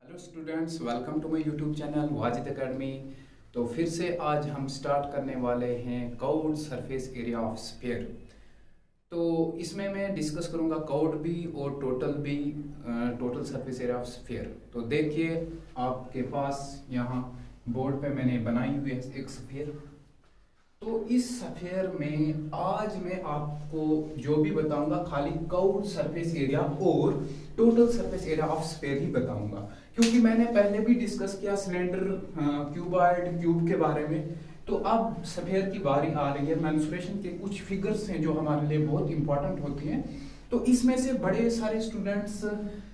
Hello students, welcome to my YouTube channel Wajid academy. तो फिर से आज हम स्टार्ट करने वाले हैं curved surface area of sphere. तो इसमें मैं डिस्कस करूंगा कर्व्ड भी और total surface area of sphere. तो देखिए, आपके पास यहाँ बोर्ड पे मैंने बनाई हुई है एक स्फीयर। तो इस स्फीयर में आज मैं आपको जो भी बताऊंगा खाली कर्व्ड सरफेस एरिया और total surface area of sphere ही बताऊंगा, क्योंकि मैंने पहले भी डिस्कस किया सिलेंडर, क्यूबॉइड, क्यूब के बारे में। तो अब स्फीयर की बारी आ रही है। मेंसुरेशन के कुछ फिगर्स हैं जो हमारे लिए बहुत इंपॉर्टेंट होती हैं। तो इसमें से बड़े सारे स्टूडेंट्स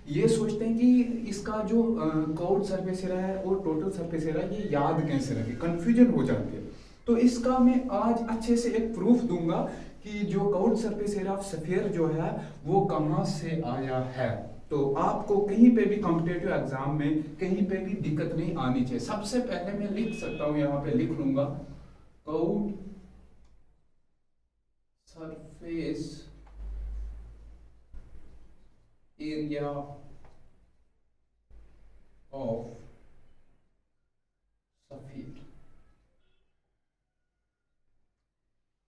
ये सोचते हैं कि इसका जो कर्व्ड सरफेस एरिया है और टोटल सरफेस एरिया ये याद कैसे रखें, कंफ्यूजन हो जाती है। तो इसका मैं आज अच्छे से एक प्रूफ दूंगा कि जो curved surface area of sphere जो है वो कहाँ से आया है। तो आपको कहीं पे भी कॉम्पिटिटिव एग्जाम में कहीं पे भी दिक्कत नहीं आनी चाहिए। सबसे पहले मैं लिख सकता हूं, यहाँ पे लिख लूंगा curved surface area of sphere.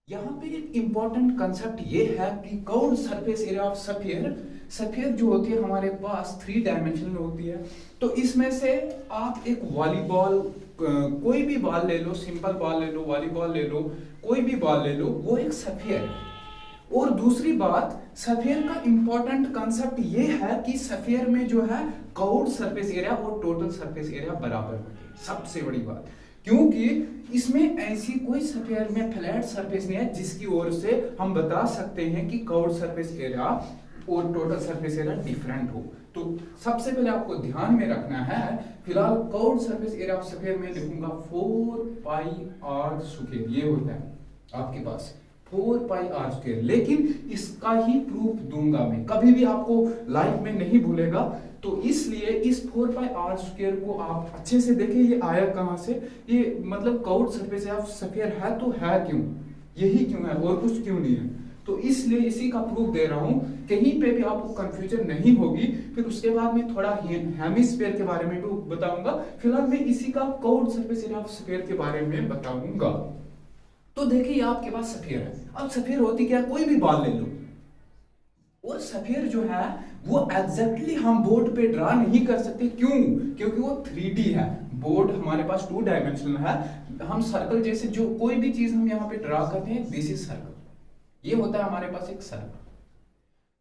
यहाँ पे एक इंपॉर्टेंट कंसेप्ट ये है कि curved surface area of sphere जो होती है हमारे पास 3 डायमेंशनल होती है। तो इसमें से आप एक वॉलीबॉल, कोई भी बॉल ले लो, सिंपल बॉल ले लो, वॉलीबॉल ले लो, कोई भी बॉल ले लो, वो एक स्फीयर है। और दूसरी बात, स्फीयर का इंपॉर्टेंट कंसेप्ट ये है कि स्फीयर में जो है कर्व्ड सरफेस एरिया और टोटल सरफेस एरिया बराबर होती है। सबसे बड़ी बात, क्योंकि इसमें ऐसी कोई स्फीयर में फ्लैट सरफेस नहीं है जिसकी ओर से हम बता सकते हैं कि कर्व्ड सरफेस एरिया और टोटल सरफेस एरिया डिफरेंट हो। तो सबसे पहले आपको ध्यान में रखना है, फिलहाल curved surface area of sphere में लिखूंगा 4 पाई आर स्क्वायर। ये होता है आपके पास 4 पाई आर स्क्वायर, लेकिन इसका ही प्रूफ दूंगा मैं, कभी भी आपको लाइफ में नहीं भूलेगा। तो इसलिए इस 4 पाई आर स्क्वायर को आप अच्छे से देखें, ये आया कहां से, ये मतलब कर्व्ड सरफेस ऑफ स्फीयर है तो है क्यों, यही क्यों है और कुछ क्यों नहीं है। तो इसलिए इसी का प्रूफ दे रहा हूं, कहीं पे भी आपको कंफ्यूजन नहीं होगी। फिर उसके बाद में थोड़ा हेमिस्फीयर के बारे में भी बताऊंगा। फिलहाल मैं इसी का curved surface area of sphere के बारे में बताऊंगा। तो देखिए, आपके पास स्फीयर है। अब स्फीयर होती क्या है, कोई भी बॉल ले लो, और स्फीयर जो है वो एग्जैक्टली हम बोर्ड पे ड्रा नहीं कर सकते। क्यों? क्योंकि वो 3D है। बोर्ड हमारे पास 2 डायमेंशनल है। हम सर्कल जैसे जो कोई भी चीज हम यहाँ पे ड्रा करते हैं, दिस इज सर्कल, ये होता है हमारे पास एक सर्कल।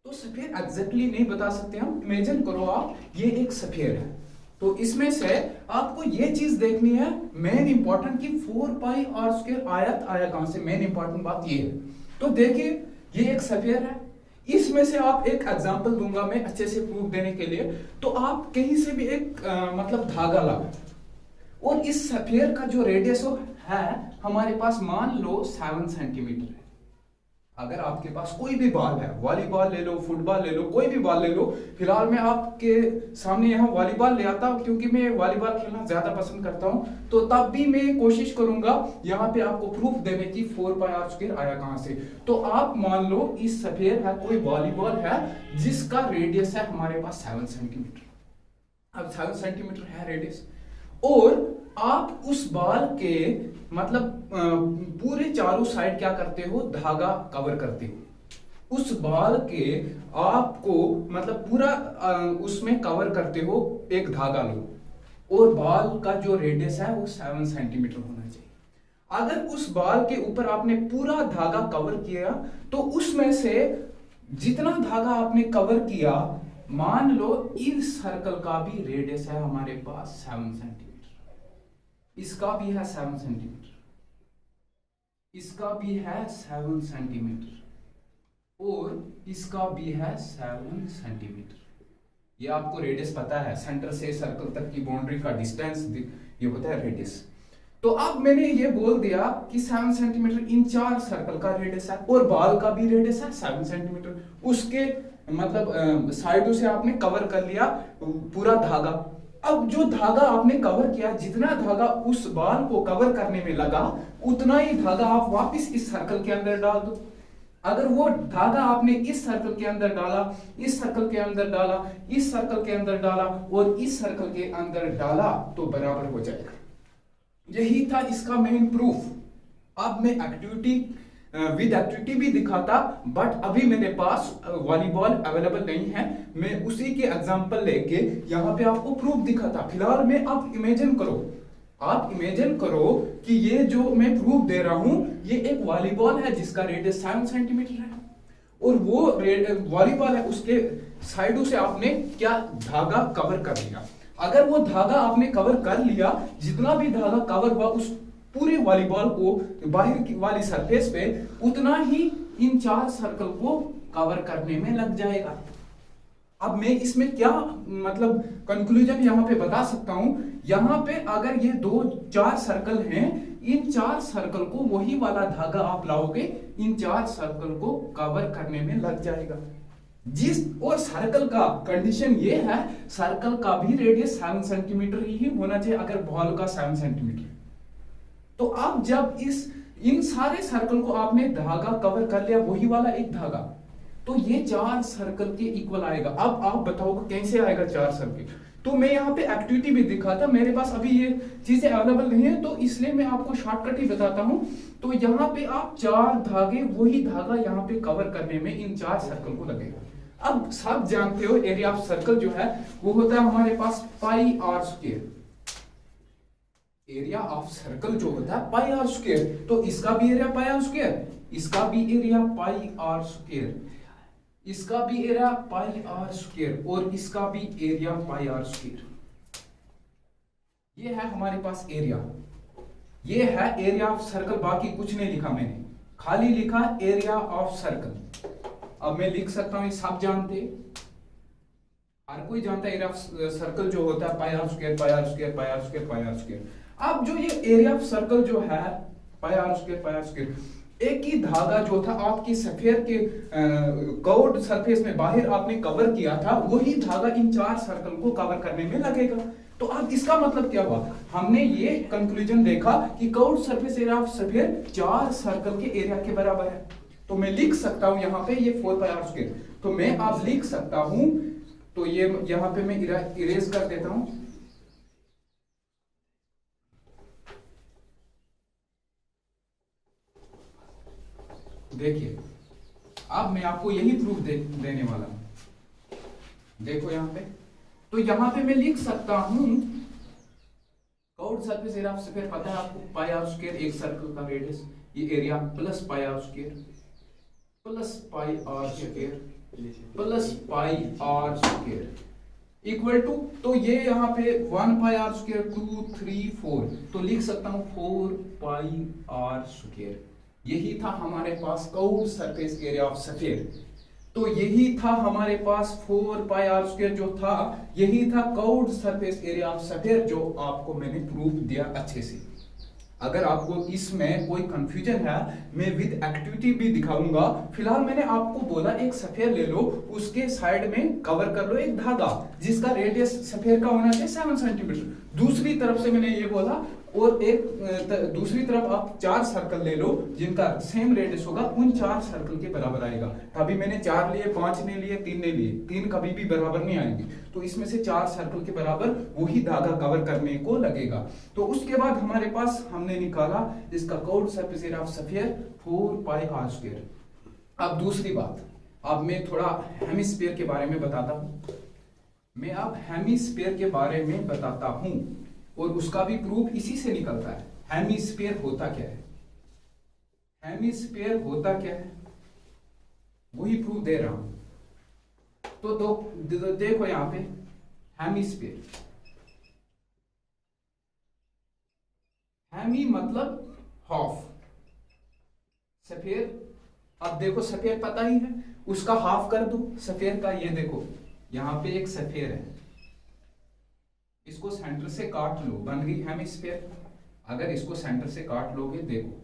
तो स्फीयर एग्जैक्टली नहीं बता सकते हम। इमेजिन करो आप, ये एक स्फीयर है। तो इसमें से आपको ये चीज देखनी है मेन इंपॉर्टेंट कि 4 पाई आर स्क्वायर आयत आया कहां से, मेन इंपॉर्टेंट बात ये है। तो देखिए, ये एक स्फीयर है। इसमें से आप एक एग्जांपल दूंगा मैं अच्छे से प्रूफ देने के लिए। तो आप कहीं से भी एक मतलब धागा ला, और इस स्फीयर का जो रेडियस है हमारे पास मान लो 7 सेंटीमीटर है। अगर आपके पास कोई भी बॉल है, वॉलीबॉल ले लो, फुटबॉल ले लो, कोई भी बॉल ले लो। फिलहाल मैं आपके सामने यहाँ वॉलीबॉल ले आता हूँ, क्योंकि मैं वॉलीबॉल खेलना ज्यादा पसंद करता हूँ। तो तब भी मैं कोशिश करूंगा यहाँ पे आपको प्रूफ देने की 4 पाई आर स्क्वायर आया कहां से। तो आप मान लो इस स्फीयर है, कोई वॉलीबॉल है जिसका रेडियस है हमारे पास 7 सेंटीमीटर। अब 7 सेंटीमीटर है रेडियस, और आप उस बॉल के मतलब पूरे चारों साइड क्या करते हो, धागा कवर करते हो। उस बॉल के आपको मतलब पूरा उसमें कवर करते हो, एक धागा लो, और बॉल का जो रेडियस है वो 7 सेंटीमीटर होना चाहिए। अगर उस बॉल के ऊपर आपने पूरा धागा कवर किया, तो उसमें से जितना धागा आपने कवर किया, मान लो इस सर्कल का भी रेडियस है हमारे पास 7 सेंटीमीटर, इसका भी है 7 सेंटीमीटर, इसका भी है 7 सेंटीमीटर, और इसका भी है 7 सेंटीमीटर। ये आपको रेडियस पता है, सेंटर से सर्कल तक की बाउंड्री का डिस्टेंस ये होता है रेडियस। तो अब मैंने ये बोल दिया कि 7 सेंटीमीटर इन 4 सर्कल का रेडियस है, और बॉल का भी रेडियस है 7 सेंटीमीटर। उसके मतलब साइडों से आपने कवर कर लिया पूरा धागा। अब जो धागा आपने कवर किया, जितना धागा उस बॉल को कवर करने में लगा, उतना ही धागा आप वापस इस सर्कल के अंदर डाल दो। अगर वो धागा आपने इस सर्कल के अंदर डाला, इस सर्कल के अंदर डाला, इस सर्कल के अंदर डाला और इस सर्कल के अंदर डाला तो बराबर हो जाएगा। यही था इसका मेन प्रूफ। अब मैं एक्टिविटी विद एक्टिविटी भी दिखाता, बट अभी मेरे पास वॉलीबॉल अवेलेबल नहीं है। मैं उसी के एग्जांपल लेके यहाँ पे आपको प्रूफ दिखाता। फिलहाल में आप इमेजिन करो, आप इमेजिन करो कि ये जो मैं प्रूफ दे रहा हूं ये एक वॉलीबॉल है जिसका रेडियस 7 सेंटीमीटर है, और वो वॉलीबॉल है, उसके साइडों से आपने क्या धागा कवर कर लिया। अगर वो धागा आपने कवर कर लिया, जितना भी धागा कवर हुआ उस पूरे वॉलीबॉल को बाहर की वाली सरफेस पे, उतना ही इन 4 सर्कल को कवर करने में लग जाएगा। अब मैं इसमें क्या मतलब कंक्लूजन यहाँ पे बता सकता हूं, यहाँ पे अगर ये 4 सर्कल हैं, इन 4 सर्कल को वही वाला धागा आप लाओगे, इन 4 सर्कल को कवर करने में लग जाएगा। और सर्कल का कंडीशन ये है, सर्कल का भी रेडियस 7 सेंटीमीटर ही होना चाहिए अगर बॉल का 7 सेंटीमीटर। तो अब जब इन सारे सर्कल को आपने धागा कवर कर लिया, वही वाला एक धागा, तो ये 4 सर्कल के इक्वल आएगा। अब आप बताओ कैसे आएगा 4 सर्कल। तो मैं यहाँ पे एक्टिविटी भी दिखाता, मेरे पास अभी ये चीजें अवेलेबल नहीं है, तो इसलिए मैं आपको शॉर्टकट ही बताता हूँ। तो यहाँ पे आप 4 धागे, वही धागा यहाँ पे कवर करने में इन 4 सर्कल को लगेगा। अब सब जानते हो एरिया ऑफ सर्कल जो है वो होता है हमारे पास pi r square. Area of circle जो होता है पाई आर स्क्वायर, तो इसका भी एरिया पाई आर स्क्वायर, इसका भी एरिया पाई आर स्क्वायर, इसका भी एरिया पाई आर स्क्वायर, और इसका भी एरिया पाई आर स्क्वायर। ये है हमारे पास एरिया, ये है एरिया ऑफ सर्कल। बाकी कुछ नहीं लिखा मैंने, खाली लिखा एरिया ऑफ सर्कल। अब मैं लिख सकता हूं, ये सब जानते, हर कोई जानता है एरिया ऑफ सर्कल जो होता है pi r square, pi r square, pi r square, pi r square. अब जो ये एरिया ऑफ सर्कल जो है pi r square, pi r square, एक ही धागा जो था आपकी सफेयर के कर्व्ड सरफेस में बाहर आपने कवर किया था, वही धागा इन 4 सर्कल को कवर करने में लगेगा। तो अब इसका मतलब क्या हुआ, हमने ये कंक्लूजन देखा कि curved surface area of sphere 4 circle के एरिया के बराबर है। तो मैं लिख सकता हूं यहाँ पे ये 4 पाई आर स्क्वायर, तो मैं आप लिख सकता हूं, तो ये यहाँ पे मैं इरेज कर देता हूं। देखिए अब मैं आपको यही प्रूफ देने वाला हूं। देखो यहाँ पे, तो यहाँ पे मैं लिख सकता हूं curved surface area of sphere, पता है आपको पाई आर स्क्वायर, एक सर्कल का रेडियस, ये area plus pi r square, plus pi r square, plus pi r square equal to, तो ये यहाँ पे 1 पाई आर स्क्वायर 2 3 4, तो लिख सकता हूं 4 पाई आर स्क्वायर। यही था हमारे पास curved surface area of sphere. तो यही था हमारे पास 4 पाई आर स्क्वायर जो था, यही था curved surface area of sphere, जो आपको मैंने प्रूफ दिया अच्छे से। अगर आपको इसमें कोई कंफ्यूजन है, मैं विद एक्टिविटी भी दिखाऊंगा। फिलहाल मैंने आपको बोला एक सफेयर ले लो, उसके साइड में कवर कर लो एक धागा जिसका रेडियस सफेयर का होना चाहिए 7 सेंटीमीटर। दूसरी तरफ से मैंने ये बोला, और एक दूसरी तरफ आप 4 सर्कल ले लो जिनका सेम रेडियस होगा, उन 4 सर्कल के बराबर आएगा। अभी मैंने 4 लिए, 5 नहीं लिए, 3 नहीं लिए, 3 कभी भी बराबर नहीं आएंगे, तो इसमें से 4 सर्कल के बराबर वही धागा कवर करने को लगेगा। तो उसके बाद हमारे पास हमने निकाला इसका curved surface area of sphere 4 pi r square. अब दूसरी बात, अब मैं थोड़ा हेमिस्फीयर के बारे में बताता हूं। मैं अब हेमिस्फीयर के बारे में बताता हूं, और उसका भी प्रूफ इसी से निकलता है। हेमिस्फीयर होता क्या है, हेमिस्फीयर होता क्या है, वही प्रूफ दे रहा हूं। तो देखो यहां पे हेमिस्फीयर, हेमी मतलब हाफ, सफेयर। अब देखो सफेयर पता ही है, उसका हाफ कर दो सफेयर का। ये देखो यहां पे एक सफेयर है, इसको सेंटर से काट लो, बन गई हेमिस्फीयर। अगर इसको सेंटर से काट लोगे, देखो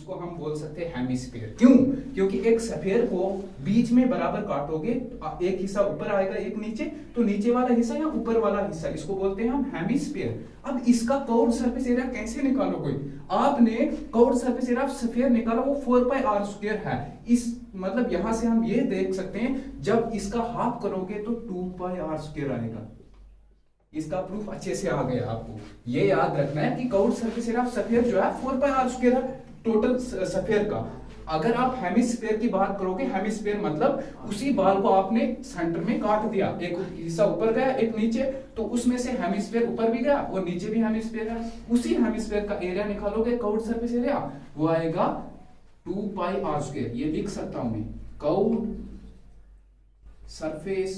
इसको हम बोल सकते हैं हेमिस्फीयर। क्यों? क्योंकि एक स्फीयर को बीच में बराबर काटोगे, एक हिस्सा ऊपर आएगा एक नीचे, तो नीचे वाला हिस्सा या ऊपर वाला हिस्सा, इसको बोलते हैं हम हेमिस्फीयर। अब इसका कर्व्ड सरफेस एरिया कैसे निकालोगे? आपने curved surface area of sphere निकाला, वो 4πr² है। इस मतलब यहां से हम ये देख सकते हैं, जब इसका हाफ करोगे तो 2πr² आएगा। इसका प्रूफ अच्छे से आ गया आपको। ये याद रखना है कि curved surface area of sphere जो है 4πr² है टोटल स्फीयर का। अगर आप हेमिस्फीयर की बात करोगे, हेमिस्फीयर मतलब उसी बाल को आपने सेंटर में काट दिया, एक हिस्सा ऊपर गया एक नीचे, तो उसमें से हेमिस्फीयर ऊपर भी गया और नीचे भी हेमिस्फीयर है। उसी हेमिस्फीयर का एरिया निकालोगे कर्व्ड सरफेस एरिया, वो आएगा 2πr²। ये लिख सकता हूं मैं, curved surface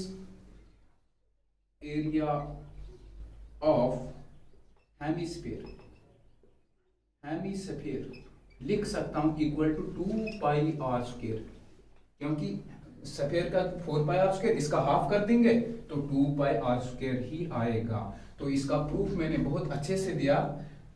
area of hemisphere लिख सकता हूं इक्वल टू 2πr², क्योंकि स्फीयर का 4πr², इसका हाफ कर देंगे तो 2πr² ही आएगा। तो इसका प्रूफ मैंने बहुत अच्छे से दिया।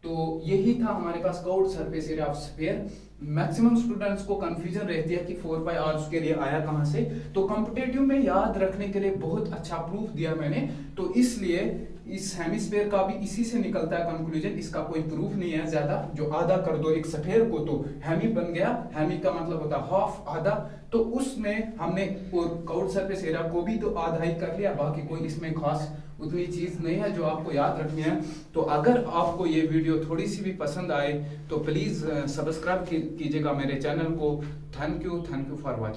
तो यही था हमारे पास curved surface area of sphere. Maximum students को कंफ्यूजन रहती है कि 4πr² ये आया कहां से, तो कॉम्पिटेटिव में याद रखने के लिए बहुत अच्छा प्रूफ दिया मैंने। तो इसलिए इस हेमिस्फीयर का भी इसी से निकलता है कंक्लूजन। इसका कोई प्रूफ नहीं है ज्यादा, जो आधा कर दो एक स्फीयर को तो हेमी बन गया। हेमी का मतलब होता है हाफ, आधा, तो उसमें हमने कर्व्ड सरफेस एरिया को भी तो आधा ही कर लिया, बाकी कोई इसमें खास उतनी चीज नहीं है जो आपको याद रखनी है। तो अगर आपको ये वीडियो थोड़ी सी भी पसंद आए तो प्लीज सब्सक्राइब कीजिएगा मेरे चैनल को। Thank you for watching.